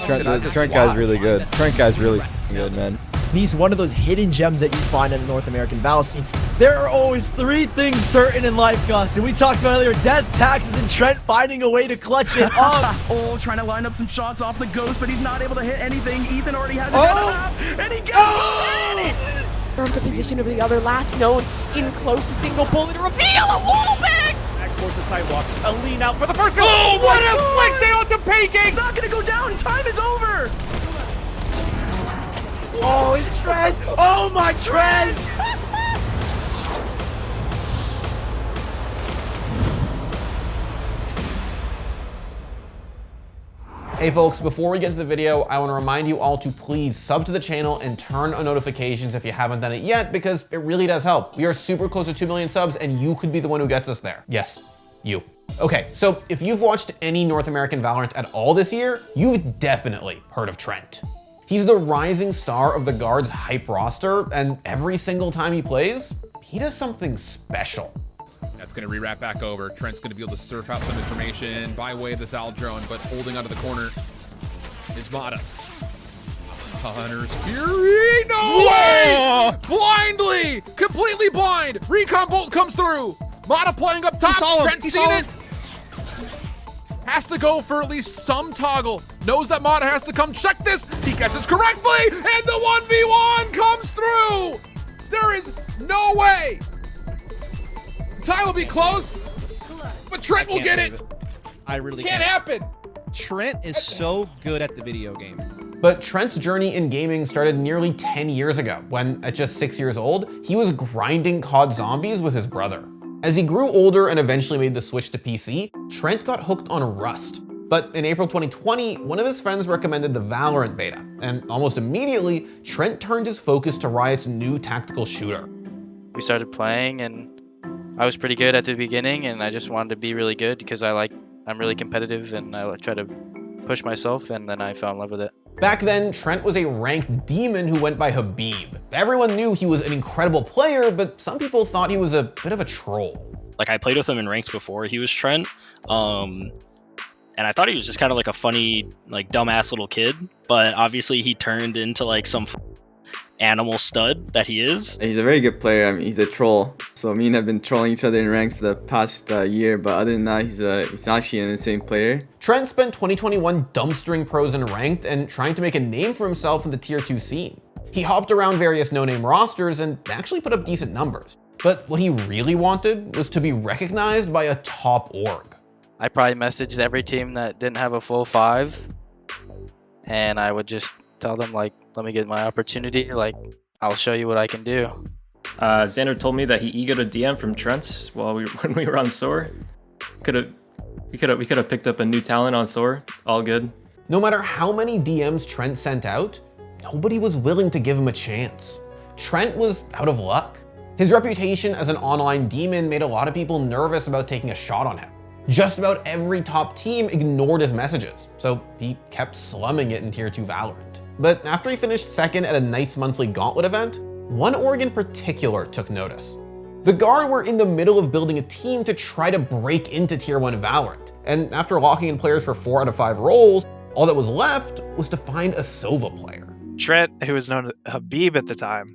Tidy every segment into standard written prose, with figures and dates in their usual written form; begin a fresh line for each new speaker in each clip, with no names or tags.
Trent guy's really good. Trent guy's really good, man.
He's one of those hidden gems that you find in the North American Valorant scene. There are always 3 things certain in life, Gus, and we talked about earlier, death, taxes, and Trent finding a way to clutch it up.
Oh, trying to line up some shots off the Ghost, but he's not able to hit anything. Ethan already has it, and he gets
From the position of the other, last known in close, a single bullet reveal, a wallbang!
Back towards the sidewalk, Alina out for the first goal. Oh, what a flick there on the pancakes!
It's not gonna go down, time is over!
Oh, it's Trent! Oh my Trent!
Hey folks, before we get to the video, I want to remind you all to please sub to the channel and turn on notifications if you haven't done it yet, because it really does help. We are super close to 2 million subs and you could be the one who gets us there. Yes, you. Okay, so if you've watched any North American Valorant at all this year, you've definitely heard of Trent. He's the rising star of the Guard's hype roster, and every single time he plays, he does something special.
That's going to re-wrap back over. Trent's going to be able to surf out some information by way of this Al drone, but holding onto the corner is Mata. Hunter's Fury, no way! Blindly, completely blind. Recon bolt comes through. Mata playing up top. Trent's seen it. Has to go for at least some toggle. Knows that Mata has to come check this. He guesses correctly, and the 1v1 comes through. There is no way. Time will be close, but Trent will get it.
I really
can't happen.
Trent is so good at the video game.
But Trent's journey in gaming started nearly 10 years ago, when at just 6 years old, he was grinding COD Zombies with his brother. As he grew older and eventually made the switch to PC, Trent got hooked on Rust. But in April 2020, one of his friends recommended the Valorant beta, and almost immediately, Trent turned his focus to Riot's new tactical shooter.
We started playing and I was pretty good at the beginning, and I just wanted to be really good because I'm really competitive and I try to push myself, and then I fell in love with it.
Back then, Trent was a ranked demon who went by Habib. Everyone knew he was an incredible player, but some people thought he was a bit of a troll.
Like, I played with him in ranks before he was Trent, and I thought he was just kind of like a funny, like, dumbass little kid, but obviously he turned into like some animal stud that he is.
He's a very good player. I mean, he's a troll. So me and have been trolling each other in ranks for the past year, but other than that, he's actually an insane player.
Trent spent 2021 dumpstering pros in ranked and trying to make a name for himself in the tier 2 scene. He hopped around various no-name rosters and actually put up decent numbers. But what he really wanted was to be recognized by a top org.
I probably messaged every team that didn't have a full 5, and I would just tell them, like, let me get my opportunity, like, I'll show you what I can do.
Xander told me that he egoed a DM from Trent when we were on SOAR. We could have picked up a new talent on SOAR. All good.
No matter how many DMs Trent sent out, nobody was willing to give him a chance. Trent was out of luck. His reputation as an online demon made a lot of people nervous about taking a shot on him. Just about every top team ignored his messages, so he kept slumming it in tier 2 Valorant. But after he finished second at a Knights Monthly Gauntlet event, one org in particular took notice. The Guard were in the middle of building a team to try to break into tier 1 Valorant, and after locking in players for 4 out of 5 roles, all that was left was to find a Sova player.
Trent, who was known as Habib at the time,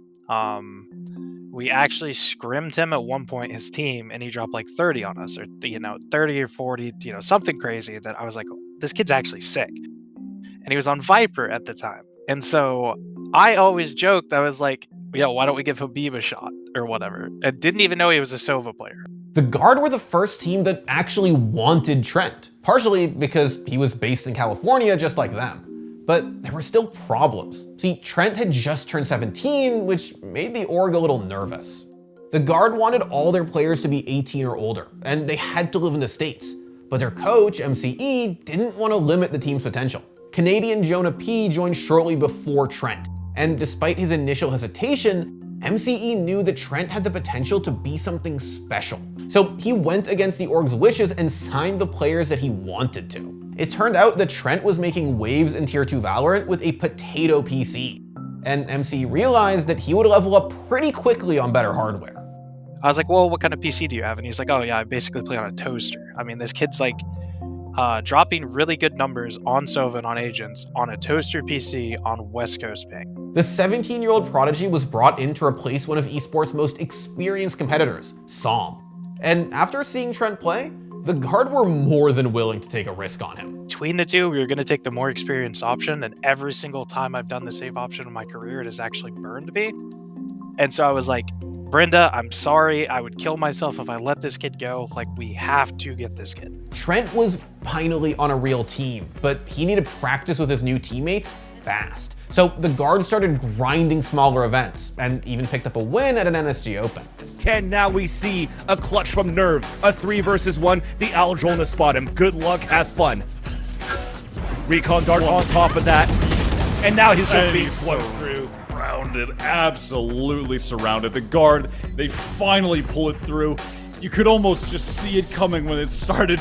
we actually scrimmed him at one point, his team, and he dropped like 30 on us, or 30 or 40, something crazy that I was like, this kid's actually sick. And he was on Viper at the time. And so I always joked, I was like, yo, why don't we give Habib a shot or whatever? And didn't even know he was a Sova player.
The Guard were the first team that actually wanted Trent, partially because he was based in California just like them. But there were still problems. See, Trent had just turned 17, which made the org a little nervous. The Guard wanted all their players to be 18 or older, and they had to live in the States. But their coach, MCE, didn't want to limit the team's potential. Canadian Jonah P joined shortly before Trent, and despite his initial hesitation, MCE knew that Trent had the potential to be something special. So he went against the org's wishes and signed the players that he wanted to. It turned out that Trent was making waves in tier 2 Valorant with a potato PC, and MCE realized that he would level up pretty quickly on better hardware.
I was like, well, what kind of PC do you have? And he's like, oh yeah, I basically play on a toaster. I mean, this kid's like dropping really good numbers on Sova and on Agents on a toaster PC on West Coast ping.
The 17-year-old Prodigy was brought in to replace one of esports' most experienced competitors, Som. And after seeing Trent play, the guard were more than willing to take a risk on him.
Between the two, we were going to take the more experienced option, and every single time I've done the safe option in my career, it has actually burned me. And so I was like, Brenda, I'm sorry, I would kill myself if I let this kid go. Like, we have to get this kid.
Trent was finally on a real team, but he needed practice with his new teammates fast. So the guard started grinding smaller events and even picked up a win at an NSG Open.
And now we see a clutch from Nerve, a 3 versus 1. The Aldrone to spot him. Good luck, have fun. Recon Dart on top of that. And now he's just being swept through.
Surrounded, absolutely surrounded. The guard, they finally pull it through. You could almost just see it coming when they started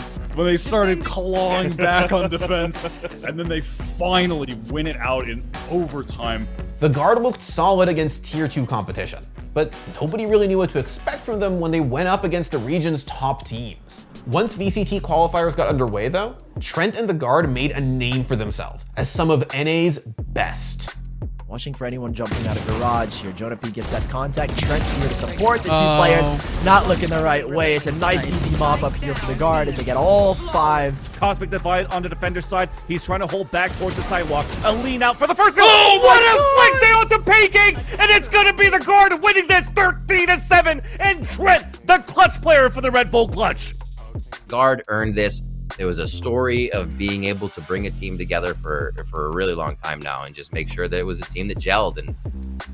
clawing back on defense, and then they finally win it out in overtime.
The guard looked solid against tier 2 competition, but nobody really knew what to expect from them when they went up against the region's top teams. Once VCT qualifiers got underway though, Trent and the guard made a name for themselves as some of NA's best.
Watching for anyone jumping out of garage here. Jonah P gets that contact. Trent here to support the two players. Not looking the right way. It's a nice easy mop up here for the guard as they get all 5.
Cosmic Divide on the defender's side. He's trying to hold back towards the sidewalk. Alina out for the first goal. Oh, what a flick down to pancakes! And it's going to be the guard winning this 13-7. And Trent, the clutch player for the Red Bull Clutch.
Guard earned this. It was a story of being able to bring a team together for a really long time now and just make sure that it was a team that gelled, and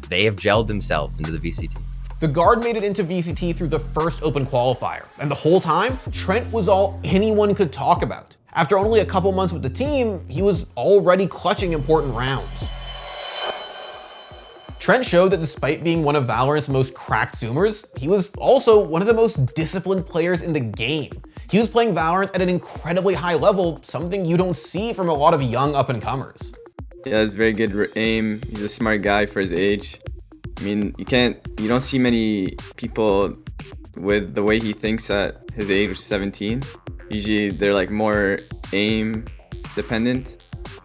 they have gelled themselves into the VCT.
The guard made it into VCT through the first open qualifier, and the whole time, Trent was all anyone could talk about. After only a couple months with the team, he was already clutching important rounds. Trent showed that despite being one of Valorant's most cracked Zoomers, he was also one of the most disciplined players in the game. He was playing Valorant at an incredibly high level, something you don't see from a lot of young up-and-comers.
Yeah, it's very good aim. He's a smart guy for his age. I mean, you don't see many people with the way he thinks at his age, which is 17. Usually they're like more aim dependent,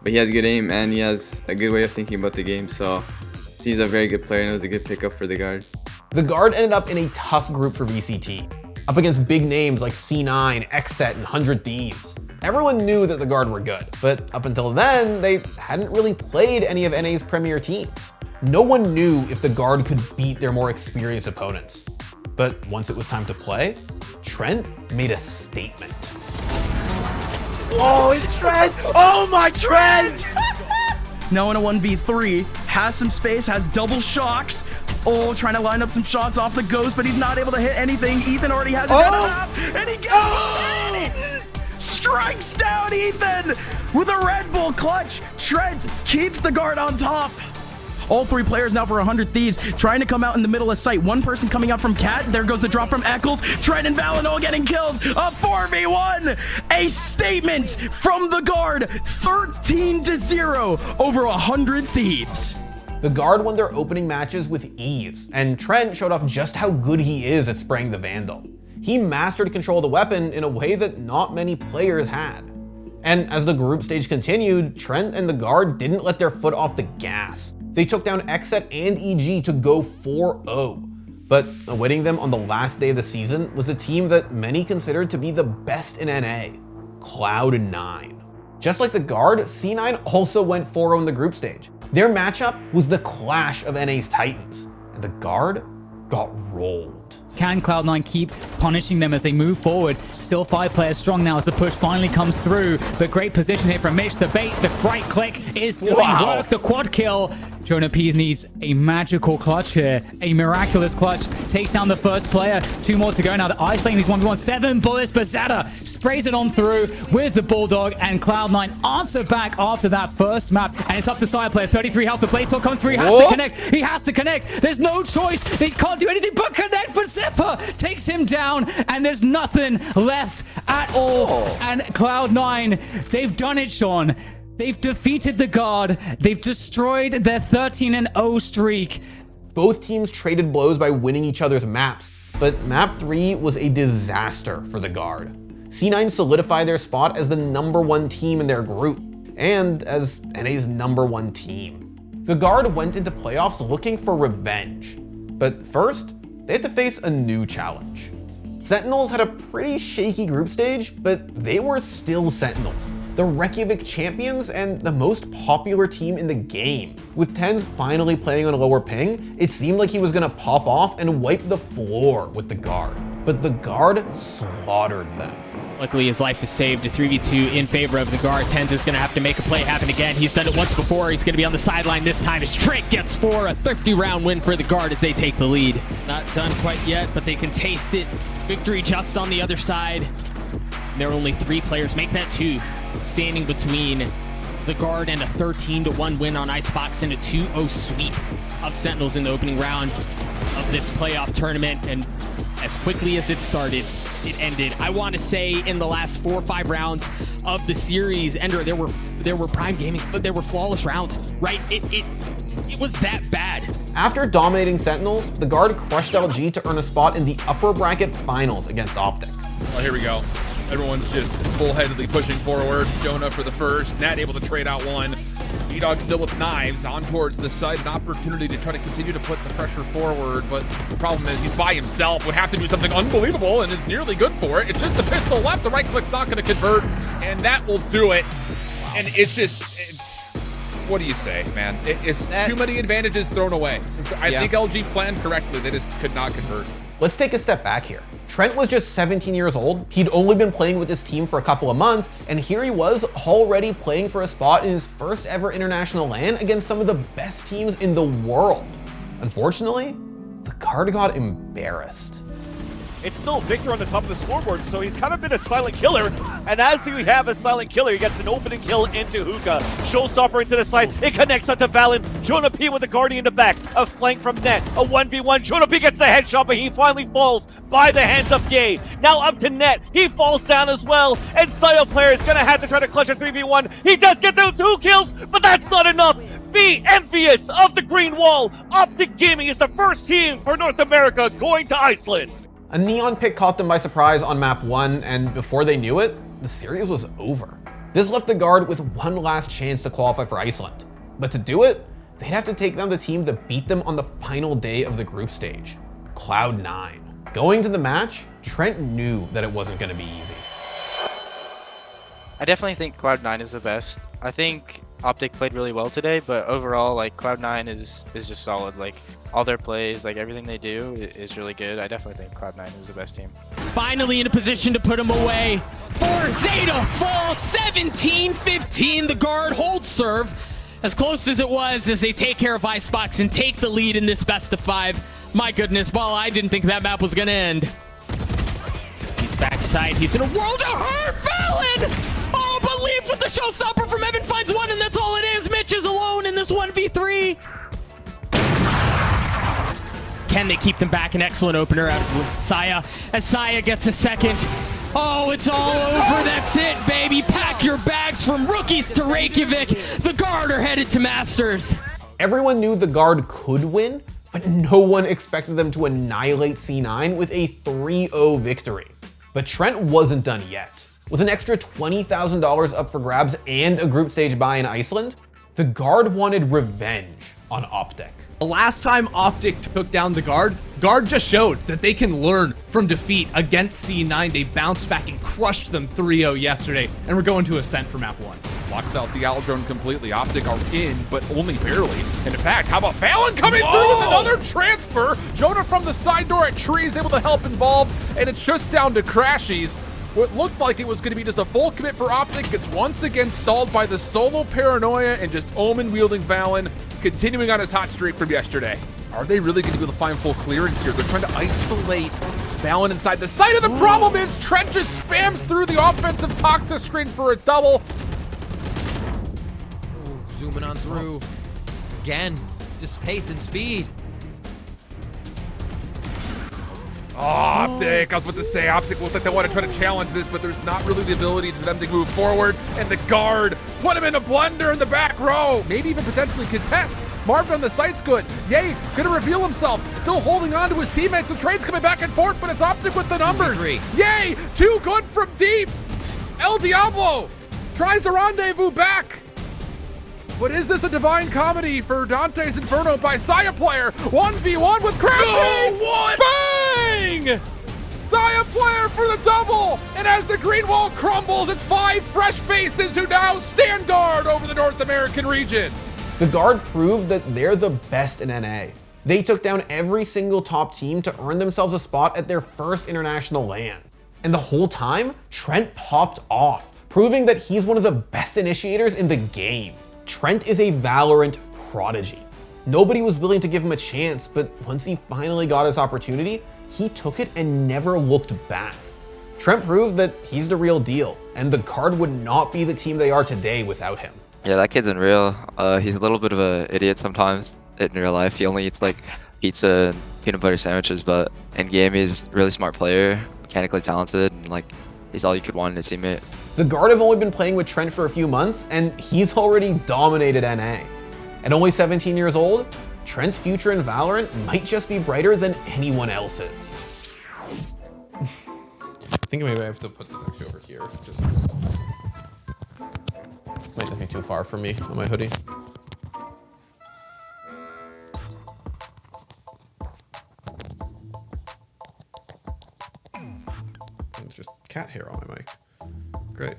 but he has good aim and he has a good way of thinking about the game. So he's a very good player and it was a good pickup for the guard.
The guard ended up in a tough group for VCT, up against big names like C9, Xset, and 100 Thieves. Everyone knew that the guard were good, but up until then, they hadn't really played any of NA's premier teams. No one knew if the guard could beat their more experienced opponents. But once it was time to play, Trent made a statement.
Oh, it's Trent! Oh my Trent!
Now in a 1v3, has some space, has double shocks. Oh, trying to line up some shots off the ghost, but he's not able to hit anything. Ethan already has it done enough, and he gets strikes down Ethan with a Red Bull clutch. Trent keeps the guard on top. All 3 players now for 100 Thieves, trying to come out in the middle of sight. One person coming out from Cat. There goes the drop from Eccles. Trent and Valinol getting killed. A 4v1. A statement from the guard. 13-0 over 100 Thieves.
The guard won their opening matches with ease, and Trent showed off just how good he is at spraying the Vandal. He mastered control of the weapon in a way that not many players had. And as the group stage continued, Trent and the guard didn't let their foot off the gas. They took down Xset and EG to go 4-0. But awaiting them on the last day of the season was a team that many considered to be the best in NA, Cloud9. Just like the guard, C9 also went 4-0 in the group stage. Their matchup was the clash of NA's Titans, and the guard got rolled.
Can Cloud9 keep punishing them as they move forward? Still 5 players strong now as the push finally comes through, but great position here from Mitch. The bait, the right click is doing work. The quad kill. Jonah Pease needs a magical clutch here, a miraculous clutch. Takes down the first player. 2 more to go now. The ice lane is 1v1. 7 bullets. Basada sprays it on through with the Bulldog, and Cloud9 answer back after that first map. And it's up to side player. 33 health. The play still comes through. He has to connect. He has to connect. There's no choice. He can't do anything but connect. But Zipper takes him down, and there's nothing left at all. And Cloud9, they've done it, Sean. They've defeated the guard. They've destroyed their 13-0 streak.
Both teams traded blows by winning each other's maps, but map 3 was a disaster for the guard. C9 solidified their spot as the #1 team in their group, and as NA's #1 team. The Guard went into playoffs looking for revenge, but first, they had to face a new challenge. Sentinels had a pretty shaky group stage, but they were still Sentinels, the Reykjavik champions and the most popular team in the game. With TenZ finally playing on a lower ping, it seemed like he was gonna pop off and wipe the floor with the Guard. But the Guard slaughtered them.
Luckily, his life is saved. A 3v2 in favor of the Guard. TenZ is going to have to make a play happen again. He's done it once before. He's going to be on the sideline this time as Trent gets 4. A 50-round win for the Guard as they take the lead. Not done quite yet, but they can taste it. Victory just on the other side. And there are only 3 players, make that 2, standing between the Guard and a 13-1 win on Icebox and a 2-0 sweep of Sentinels in the opening round of this playoff tournament. And as quickly as it started, it ended. I want to say in the last 4 or 5 rounds of the series, Ender, there were prime gaming, but there were flawless rounds, right? It was that bad.
After dominating Sentinels, the Guard crushed LG to earn a spot in the upper bracket finals against Optic.
Well, here we go. Everyone's just full-headedly pushing forward. Jonah for the first, Nat able to trade out one. E-Dog still with knives on towards the side, an opportunity to try to continue to put the pressure forward, but the problem is he's by himself, would have to do something unbelievable and is nearly good for it. It's just the pistol left, the right click's not going to convert, and that will do it. And it's what do you say, man? It's too many advantages thrown away. I think LG planned correctly, they just could not convert.
Let's take a step back here. Trent was just 17 years old. He'd only been playing with his team for a couple of months, and here he was already playing for a spot in his first ever international LAN against some of the best teams in the world. Unfortunately, the Guard got embarrassed.
It's still Victor on the top of the scoreboard, so he's kind of been a silent killer. And as we have a silent killer, he gets an opening kill into Hookah. Showstopper into the side, it connects onto Valen. Jonah P with the Guardian in the back, a flank from Net, a 1v1. Jonah P gets the headshot, but he finally falls by the hands of Gay. Now up to Net, he falls down as well, and Sio player is gonna have to try to clutch a 3v1. He does get the 2 kills, but that's not enough. Be envious of the green wall. Optic Gaming is the first team for North America going to Iceland.
A Neon pick caught them by surprise on map 1, and before they knew it, the series was over. This left the Guard with one last chance to qualify for Iceland. But to do it, they'd have to take down the team that beat them on the final day of the group stage, Cloud9. Going to the match, Trent knew that it wasn't going to be easy.
I definitely think Cloud9 is the best. I think Optic played really well today, but overall, like, Cloud9 is just solid. Like, all their plays, like, everything they do is really good. I definitely think Cloud9 is the best team.
Finally in a position to put him away. For Zeta fall 17-15. The Guard hold serve as close as it was as they take care of Icebox and take the lead in this best of 5. My goodness, well, I didn't think that map was gonna end. He's backside, he's in a world of hurt. Valen! Oh, belief with the showstopper from Evan finds one, and that's all it is. Mitch is alone in this 1v3. Can they keep them back? An excellent opener out of Saya as Saya gets a second. Oh, it's all over. That's it, baby. Pack your bags from rookies to Reykjavik. The Guard are headed to Masters.
Everyone knew the Guard could win, but no one expected them to annihilate C9 with a 3-0 victory. But Trent wasn't done yet. With an extra $20,000 up for grabs and a group stage bye in Iceland, the Guard wanted revenge on Optic.
The last time Optic took down the Guard just showed that they can learn from defeat against C9. They bounced back and crushed them 3-0 yesterday, and we're going to Ascent for map 1.
Locks out the Aldrone completely. Optic are in, but only barely. And in fact, how about Fallon coming through with another transfer? Jonah from the side door at Tree is able to help involved, and it's just down to Crashies. What looked like it was going to be just a full commit for Optic gets once again stalled by the solo Paranoia and just Omen-wielding Valen, continuing on his hot streak from yesterday. Are they really going to be able to find full clearance here? They're trying to isolate Valen inside the site. And the problem is Trent just spams through the offensive Toxic screen for a double.
Ooh, zooming on through. Again, just pace and speed.
Oh, Optic, I was about to say, Optic looks like they want to try to challenge this, but there's not really the ability for them to move forward. And the Guard put him in a blunder in the back row. Maybe even potentially contest.
Marvin on the site's good. Yay, gonna reveal himself. Still holding on to his teammates. The trade's coming back and forth, but it's Optic with the numbers. Yay, too good from deep. El Diablo tries to rendezvous back. But is this a divine comedy for Dante's Inferno by Saya player? 1v1 with Crash.
No, what?
Bang! Saya player for the double! And as the green wall crumbles, it's 5 fresh faces who now stand guard over the North American region.
The Guard proved that they're the best in NA. They took down every single top team to earn themselves a spot at their first international LAN. And the whole time, Trent popped off, proving that he's one of the best initiators in the game. Trent is a Valorant prodigy. Nobody was willing to give him a chance, but once he finally got his opportunity, he took it and never looked back. Trent proved that he's the real deal, and the Guard would not be the team they are today without him.
Yeah, that kid's unreal. He's a little bit of an idiot sometimes in real life. He only eats like pizza and peanut butter sandwiches, but in game he's a really smart player, mechanically talented, and like he's all you could want in a teammate.
The Guard have only been playing with Trent for a few months, and he's already dominated NA. At only 17 years old, Trent's future in Valorant might just be brighter than anyone else's. I think maybe I have to put this actually over here. Just might not be too far from me on my hoodie. It's just cat hair on my mic. Great.